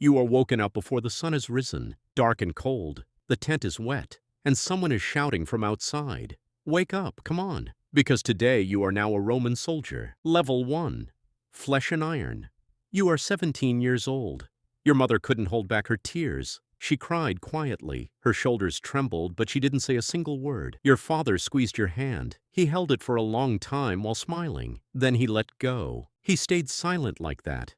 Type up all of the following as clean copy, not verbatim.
You are woken up before the sun has risen, dark and cold, the tent is wet, and someone is shouting from outside. Wake up, come on, because today you are now a Roman soldier, level 1, flesh and iron. You are 17 years old. Your mother couldn't hold back her tears. She cried quietly. Her shoulders trembled, but she didn't say a single word. Your father squeezed your hand. He held it for a long time while smiling. Then he let go. He stayed silent like that,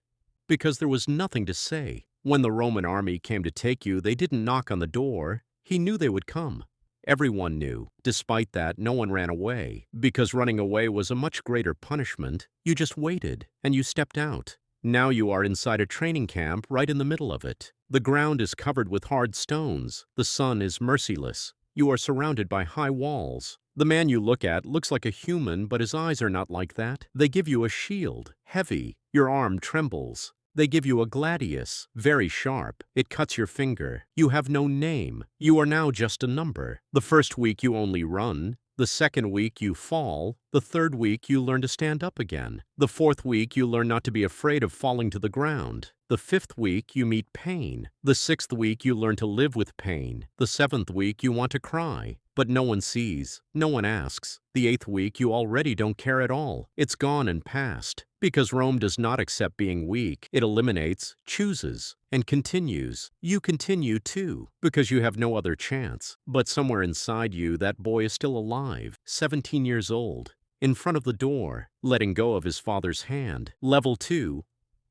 because there was nothing to say. When the Roman army came to take you, they didn't knock on the door. He knew they would come. Everyone knew. Despite that, no one ran away, because running away was a much greater punishment. You just waited, and you stepped out. Now you are inside a training camp right in the middle of it. The ground is covered with hard stones. The sun is merciless. You are surrounded by high walls. The man you look at looks like a human, but his eyes are not like that. They give you a shield, heavy. Your arm trembles. They give you a gladius, very sharp. It cuts your finger. You have no name. You are now just a number. The first week you only run. The second week you fall. The third week you learn to stand up again. The fourth week you learn not to be afraid of falling to the ground. The fifth week you meet pain. The sixth week you learn to live with pain. The seventh week you want to cry, but no one sees, no one asks. The eighth week you already don't care at all. It's gone and past. Because Rome does not accept being weak, it eliminates, chooses, and continues. You continue too, because you have no other chance. But somewhere inside you, that boy is still alive, 17 years old, in front of the door, letting go of his father's hand. Level 2,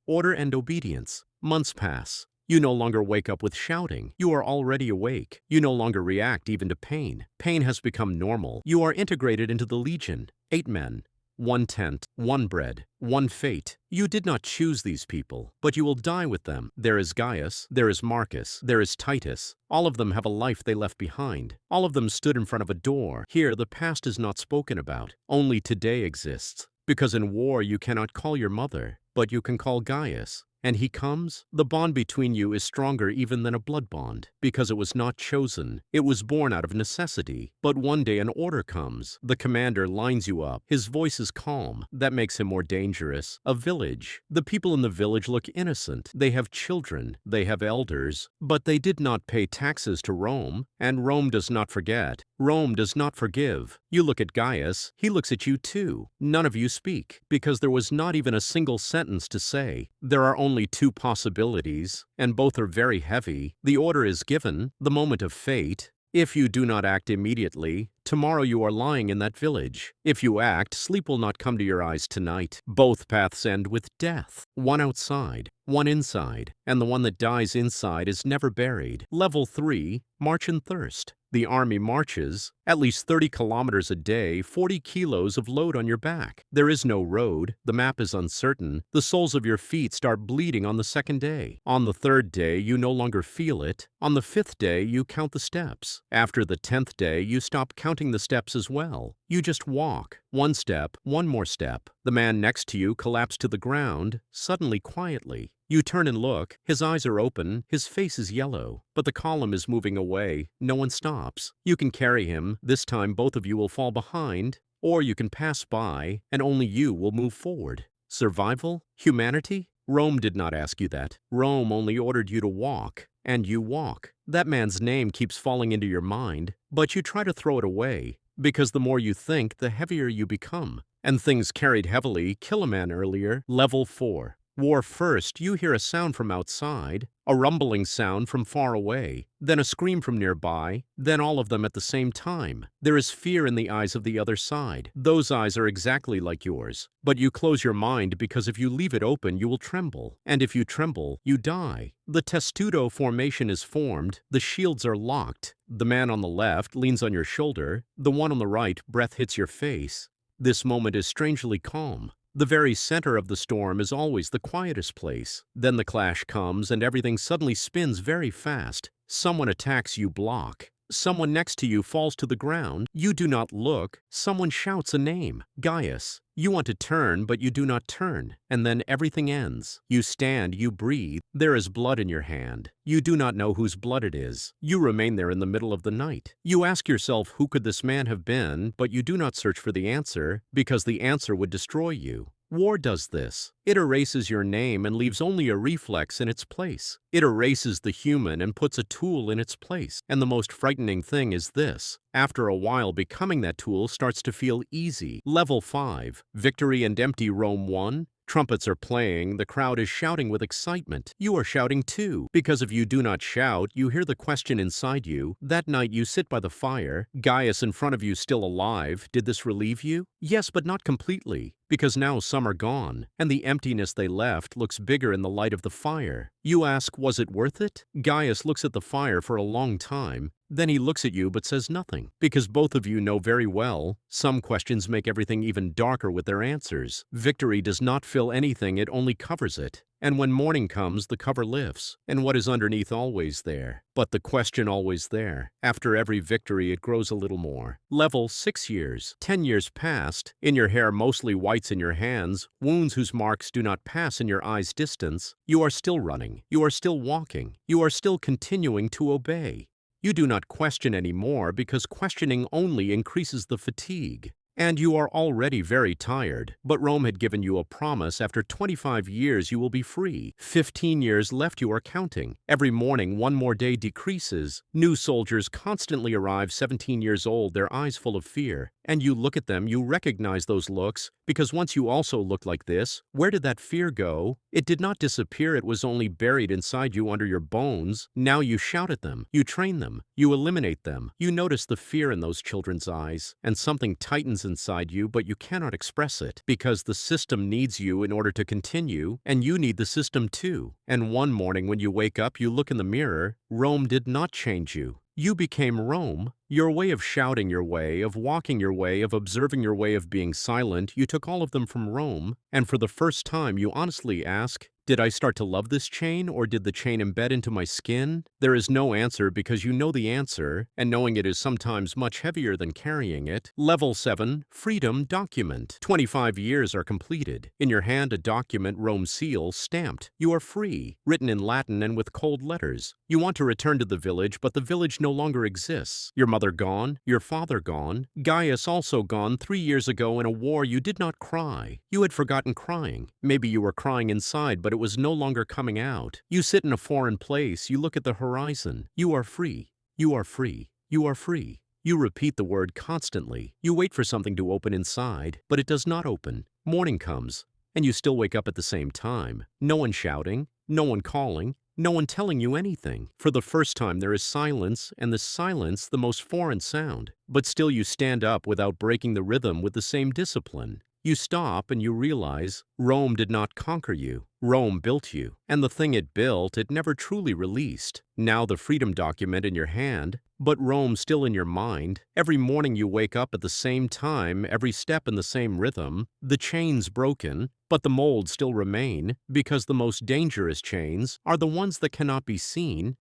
order and obedience. Months pass. You no longer wake up with shouting. You are already awake. You no longer react even to pain. Pain has become normal. You are integrated into the legion. 8 men. 1 tent, 1 bread, 1 fate. You did not choose these people, but you will die with them. There is Gaius, there is Marcus, there is Titus. All of them have a life they left behind. All of them stood in front of a door. Here, the past is not spoken about. Only today exists. Because in war you cannot call your mother, but you can call Gaius. And he comes, the bond between you is stronger even than a blood bond, because it was not chosen. It was born out of necessity. But one day an order comes. The commander lines you up. His voice is calm. That makes him more dangerous. A village. The people in the village look innocent. They have children. They have elders. But they did not pay taxes to Rome, and Rome does not forget. Rome does not forgive. You look at Gaius. He looks at you too. None of you speak, because there was not even a single sentence to say. There are only 2 possibilities, and both are very heavy. The order is given, the moment of fate. If you do not act immediately, tomorrow you are lying in that village. If you act, sleep will not come to your eyes tonight. Both paths end with death. One outside, one inside, and the one that dies inside is never buried. Level 3, march in thirst. The army marches, at least 30 kilometers a day, 40 kilos of load on your back. There is no road, the map is uncertain, the soles of your feet start bleeding on the second day. On the third day, you no longer feel it. On the 5th day, you count the steps. After the 10th day, you stop counting the steps as well. You just walk. 1 step, 1 more step. The man next to you collapsed to the ground, suddenly quietly. You turn and look. His eyes are open. His face is yellow. But the column is moving away. No one stops. You can carry him. This time both of you will fall behind. Or you can pass by, and only you will move forward. Survival? Humanity? Rome did not ask you that. Rome only ordered you to walk. And you walk. That man's name keeps falling into your mind, but you try to throw it away. Because the more you think, the heavier you become. And things carried heavily kill a man earlier. Level 4. War first, you hear a sound from outside, a rumbling sound from far away, then a scream from nearby, then all of them at the same time. There is fear in the eyes of the other side. Those eyes are exactly like yours. But you close your mind because if you leave it open, you will tremble. And if you tremble, you die. The testudo formation is formed. The shields are locked. The man on the left leans on your shoulder. The one on the right, breath hits your face. This moment is strangely calm. The very center of the storm is always the quietest place. Then the clash comes and everything suddenly spins very fast. Someone attacks, you block. Someone next to you falls to the ground. You do not look. Someone shouts a name. Gaius. You want to turn, but you do not turn. And then everything ends. You stand, you breathe. There is blood in your hand. You do not know whose blood it is. You remain there in the middle of the night. You ask yourself, who could this man have been? But you do not search for the answer, because the answer would destroy you. War does this. It erases your name and leaves only a reflex in its place. It erases the human and puts a tool in its place. And the most frightening thing is this. After a while, becoming that tool starts to feel easy. Level 5. Victory and empty Rome 1. Trumpets are playing, the crowd is shouting with excitement. You are shouting too, because if you do not shout, you hear the question inside you. That night you sit by the fire, Gaius in front of you still alive. Did this relieve you? Yes, but not completely, because now some are gone, and the emptiness they left looks bigger in the light of the fire. You ask, was it worth it? Gaius looks at the fire for a long time. Then he looks at you but says nothing, because both of you know very well, some questions make everything even darker with their answers. Victory does not fill anything, it only covers it. And when morning comes, the cover lifts, and what is underneath always there. But the question always there. After every victory, it grows a little more. Level 6 years. 10 years passed. In your hair, mostly whites in your hands, wounds whose marks do not pass in your eyes' distance. You are still running. You are still walking. You are still continuing to obey. You do not question anymore because questioning only increases the fatigue. And you are already very tired, but Rome had given you a promise after 25 years you will be free. 15 years left you are counting. Every morning 1 more day decreases. New soldiers constantly arrive 17 years old, their eyes full of fear. And you look at them, you recognize those looks, because once you also looked like this. Where did that fear go? It did not disappear, it was only buried inside you under your bones. Now you shout at them, you train them, you eliminate them. You notice the fear in those children's eyes, and something tightens inside you, but you cannot express it, because the system needs you in order to continue, and you need the system too. And one morning when you wake up, you look in the mirror. Rome did not change you. You became Rome. Your way of shouting your way, of walking your way, of observing your way, of being silent, you took all of them from Rome, and for the first time you honestly ask, did I start to love this chain, or did the chain embed into my skin? There is no answer because you know the answer, and knowing it is sometimes much heavier than carrying it. Level 7. Freedom Document. 25 years are completed. In your hand a document, Rome seal, stamped. You are free, written in Latin and with cold letters. You want to return to the village, but the village no longer exists. Your mother gone, your father gone, Gaius also gone 3 years ago in a war. You did not cry. You had forgotten crying. Maybe you were crying inside, but it was no longer coming out. You sit in a foreign place, you look at the horizon. You are free. You are free. You are free. You repeat the word constantly. You wait for something to open inside, but it does not open. Morning comes, and you still wake up at the same time. No one shouting, no one calling, no one telling you anything. For the first time there is silence, and the silence the most foreign sound. But still you stand up without breaking the rhythm with the same discipline. You stop and you realize Rome did not conquer you. Rome built you, and the thing it built, it never truly released. Now the freedom document in your hand, but Rome still in your mind. Every morning you wake up at the same time, every step in the same rhythm. The chains broken, but the molds still remain, because the most dangerous chains are the ones that cannot be seen,